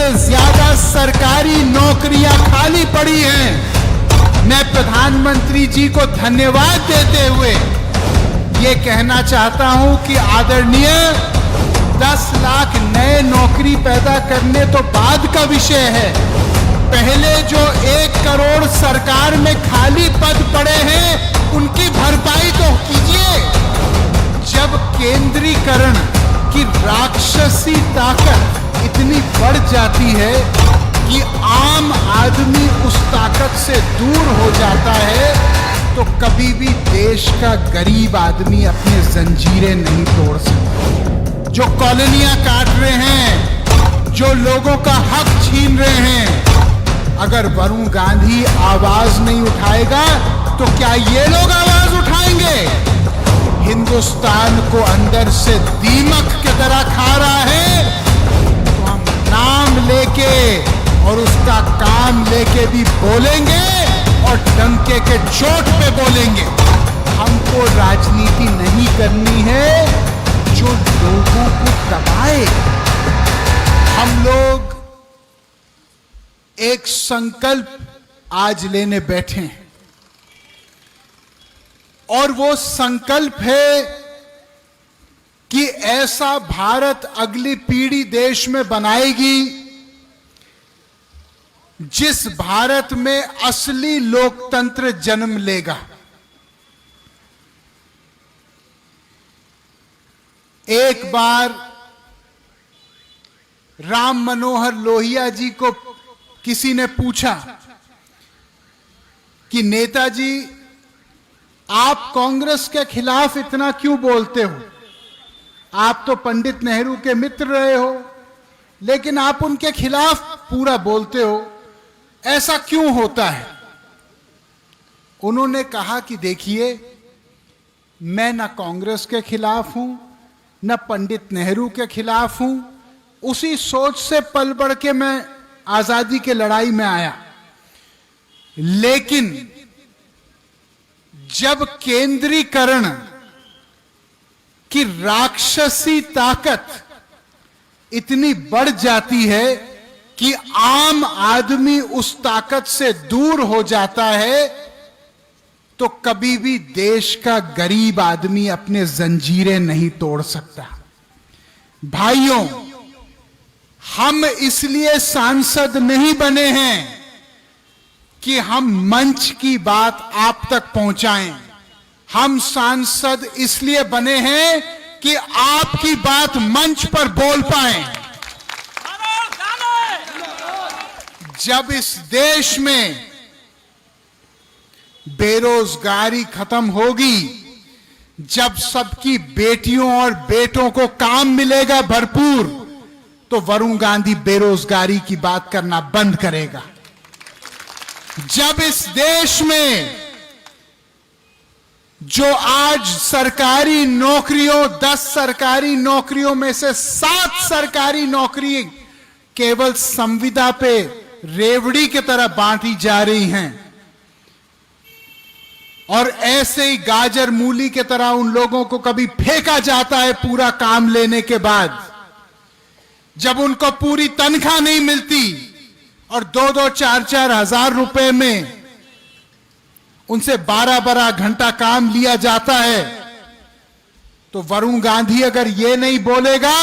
से ज्यादा सरकारी नौकरियां खाली पड़ी हैं। मैं प्रधानमंत्री जी को धन्यवाद देते हुए ये कहना चाहता हूं कि आदरणीय 10 लाख नए नौकरी पैदा करने तो बाद का विषय है। पहले जो 1 करोड़ सरकार में खाली पद पड़े हैं उनकी भरपाई तो कीजिए। जब केंद्रीकरण की राक्षसी ताकत इतनी बढ़ जाती है कि आम आदमी उस ताकत से दूर हो जाता है, तो कभी भी देश का गरीब आदमी अपने जंजीरें नहीं तोड़ सकता। जो कॉलोनियां काट रहे हैं, जो लोगों का हक छीन रहे हैं, अगर वरुण गांधी आवाज नहीं उठाएगा तो क्या ये लोग आवाज उठाएंगे? हिंदुस्तान को अंदर से दीमक की तरह खा रहा है, तो हम नाम लेके और उसका काम लेके भी बोलेंगे और डंके के चोट पे बोलेंगे। हमको राजनीति नहीं करनी है जो लोगों को दबाए। हम लोग एक संकल्प आज लेने बैठे हैं और वो संकल्प है कि ऐसा भारत अगली पीढ़ी देश में बनाएगी जिस भारत में असली लोकतंत्र जन्म लेगा। एक बार राम मनोहर लोहिया जी को किसी ने पूछा कि नेताजी, आप कांग्रेस के खिलाफ इतना क्यों बोलते हो? आप तो पंडित नेहरू के मित्र रहे हो, लेकिन आप उनके खिलाफ पूरा बोलते हो, ऐसा क्यों होता है? उन्होंने कहा कि देखिए, मैं न कांग्रेस के खिलाफ हूं, न पंडित नेहरू के खिलाफ हूं। उसी सोच से पल बढ़ के मैं आजादी के लड़ाई में आया, लेकिन जब केंद्रीकरण की राक्षसी ताकत इतनी बढ़ जाती है कि आम आदमी उस ताकत से दूर हो जाता है, तो कभी भी देश का गरीब आदमी अपने जंजीरें नहीं तोड़ सकता। भाइयों, हम इसलिए सांसद नहीं बने हैं कि हम मंच की बात आप तक पहुंचाएं। हम सांसद इसलिए बने हैं कि आपकी बात मंच पर बोल पाएं। जब इस देश में बेरोजगारी खत्म होगी, जब सबकी बेटियों और बेटों को काम मिलेगा भरपूर, तो वरुण गांधी बेरोजगारी की बात करना बंद करेगा। जब इस देश में जो आज सरकारी नौकरियों 10 सरकारी नौकरियों में से 7 सरकारी नौकरी केवल संविदा पे रेवड़ी की तरह बांटी जा रही हैं, और ऐसे ही गाजर मूली की तरह उन लोगों को कभी फेंका जाता है पूरा काम लेने के बाद, जब उनको पूरी तनख्वाह नहीं मिलती और 2-2, 4-4 हजार रुपए में उनसे 12-12 घंटा काम लिया जाता है, तो वरुण गांधी अगर ये नहीं बोलेगा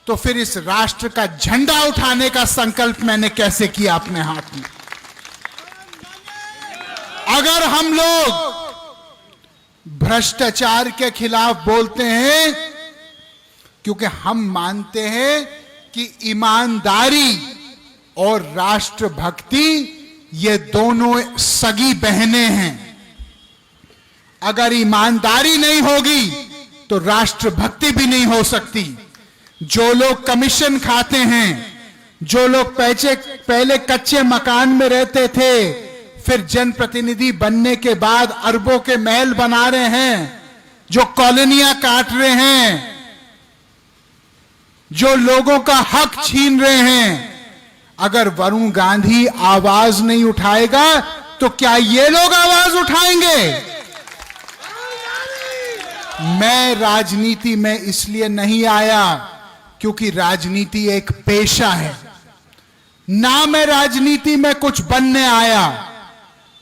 तो फिर इस राष्ट्र का झंडा उठाने का संकल्प मैंने कैसे किया अपने हाथ में? अगर हम लोग भ्रष्टाचार के खिलाफ बोलते हैं, क्योंकि हम मानते हैं कि ईमानदारी और राष्ट्रभक्ति ये दोनों सगी बहनें हैं। अगर ईमानदारी नहीं होगी तो राष्ट्रभक्ति भी नहीं हो सकती। जो लोग कमीशन खाते हैं, जो लोग पहले कच्चे मकान में रहते थे, फिर जनप्रतिनिधि बनने के बाद अरबों के महल बना रहे हैं, जो कॉलोनियां काट रहे हैं, जो लोगों का हक छीन रहे हैं, अगर वरुण गांधी आवाज नहीं उठाएगा तो क्या ये लोग आवाज उठाएंगे? मैं राजनीति में इसलिए नहीं आया क्योंकि राजनीति एक पेशा है। ना मैं राजनीति में कुछ बनने आया,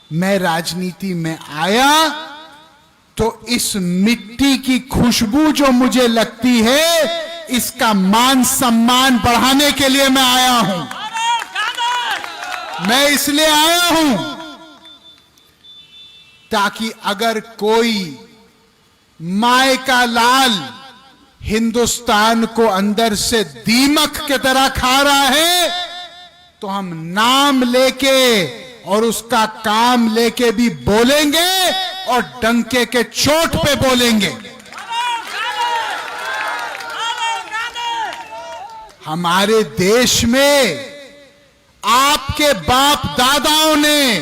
मैं राजनीति में आया तो इस मिट्टी की खुशबू जो मुझे लगती है, इसका मान सम्मान बढ़ाने के लिए मैं आया हूं। मैं इसलिए आया हूं ताकि अगर कोई माय का लाल हिंदुस्तान को अंदर से दीमक की तरह खा रहा है, तो हम नाम लेके और उसका काम लेके भी बोलेंगे और डंके के चोट पे बोलेंगे। हमारे देश में आपके बाप दादाओं ने,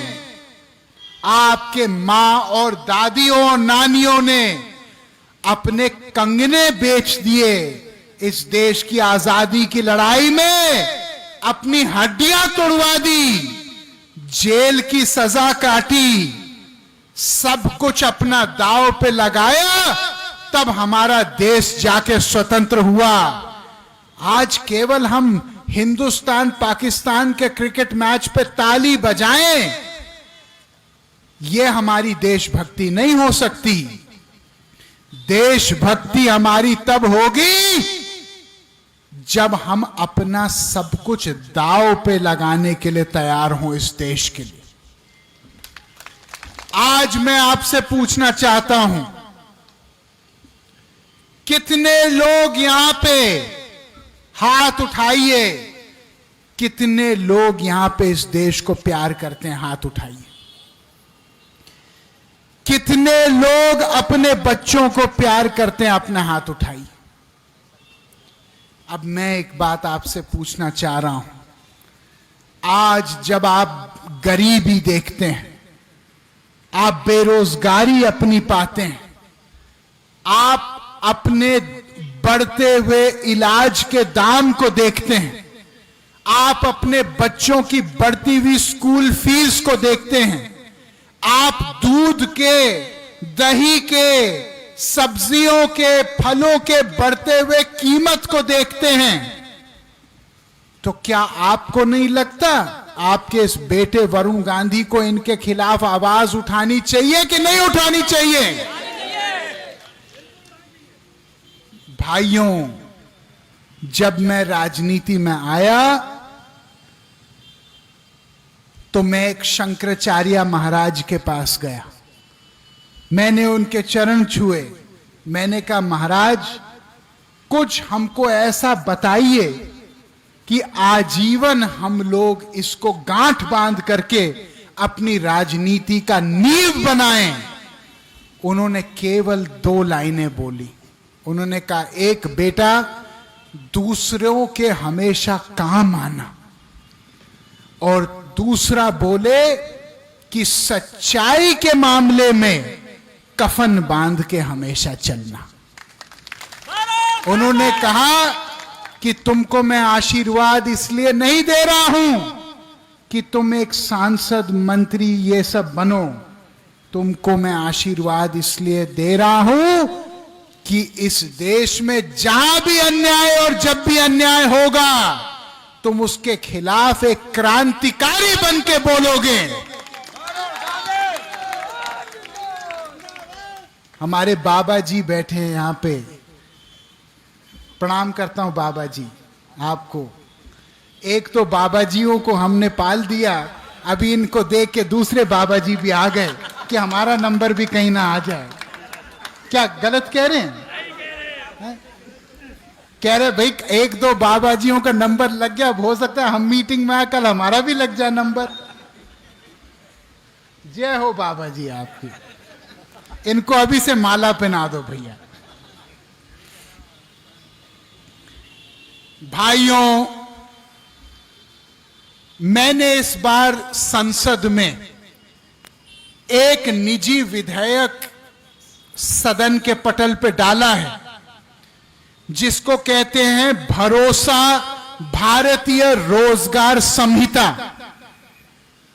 आपके मां और दादियों और नानियों ने अपने कंगने बेच दिए। इस देश की आजादी की लड़ाई में अपनी हड्डियां तोड़वा दी, जेल की सजा काटी, सब कुछ अपना दांव पे लगाया, तब हमारा देश जाके स्वतंत्र हुआ। आज केवल हम हिंदुस्तान पाकिस्तान के क्रिकेट मैच पे ताली बजाएं, यह हमारी देशभक्ति नहीं हो सकती। देशभक्ति हमारी तब होगी जब हम अपना सब कुछ दांव पे लगाने के लिए तैयार हों इस देश के लिए। आज मैं आपसे पूछना चाहता हूं, कितने लोग यहां पे, हाथ उठाइए, कितने लोग यहां पे इस देश को प्यार करते हैं? हाथ उठाइए। कितने लोग अपने बच्चों को प्यार करते हैं? अपना हाथ उठाइए। अब मैं एक बात आपसे पूछना चाह रहा हूं, आज जब आप गरीबी देखते हैं, आप बेरोजगारी अपनी पाते हैं, आप अपने बढ़ते हुए इलाज के दाम को देखते हैं, आप अपने बच्चों की बढ़ती हुई स्कूल फीस को देखते हैं, आप दूध के, दही के, सब्जियों के, फलों के बढ़ते हुए कीमत को देखते हैं, तो क्या आपको नहीं लगता आपके इस बेटे वरुण गांधी को इनके खिलाफ आवाज उठानी चाहिए कि नहीं उठानी चाहिए? भाइयों, जब मैं राजनीति में आया तो मैं एक शंकराचार्य महाराज के पास गया। मैंने उनके चरण छुए। मैंने कहा, महाराज कुछ हमको ऐसा बताइए कि आजीवन हम लोग इसको गांठ बांध करके अपनी राजनीति का नींव बनाएं। उन्होंने केवल 2 लाइनें बोली। उन्होंने कहा, एक बेटा, दूसरों के हमेशा काम आना, और दूसरा बोले कि सच्चाई के मामले में कफन बांध के हमेशा चलना। उन्होंने कहा कि तुमको मैं आशीर्वाद इसलिए नहीं दे रहा हूं कि तुम एक सांसद, मंत्री ये सब बनो, तुमको मैं आशीर्वाद इसलिए दे रहा हूं कि इस देश में जहां भी अन्याय और जब भी अन्याय होगा, तुम उसके खिलाफ एक क्रांतिकारी बन के बोलोगे। हमारे बाबा जी बैठे हैं यहां पे, प्रणाम करता हूं बाबा जी आपको। एक तो बाबा जियों को हमने पाल दिया, अभी इनको देख के दूसरे बाबा जी भी आ गए कि हमारा नंबर भी कहीं ना आ जाए। क्या गलत कह रहे हैं? कह रहे भाई 1-2 बाबाजियों का नंबर लग गया, हो सकता है हम मीटिंग में आए कल हमारा भी लग जाए नंबर। जय हो बाबा जी आपकी। इनको अभी से माला पहना दो भैया। भाइयों, मैंने इस बार संसद में एक निजी विधेयक सदन के पटल पे डाला है, जिसको कहते हैं भरोसा भारतीय रोजगार संहिता।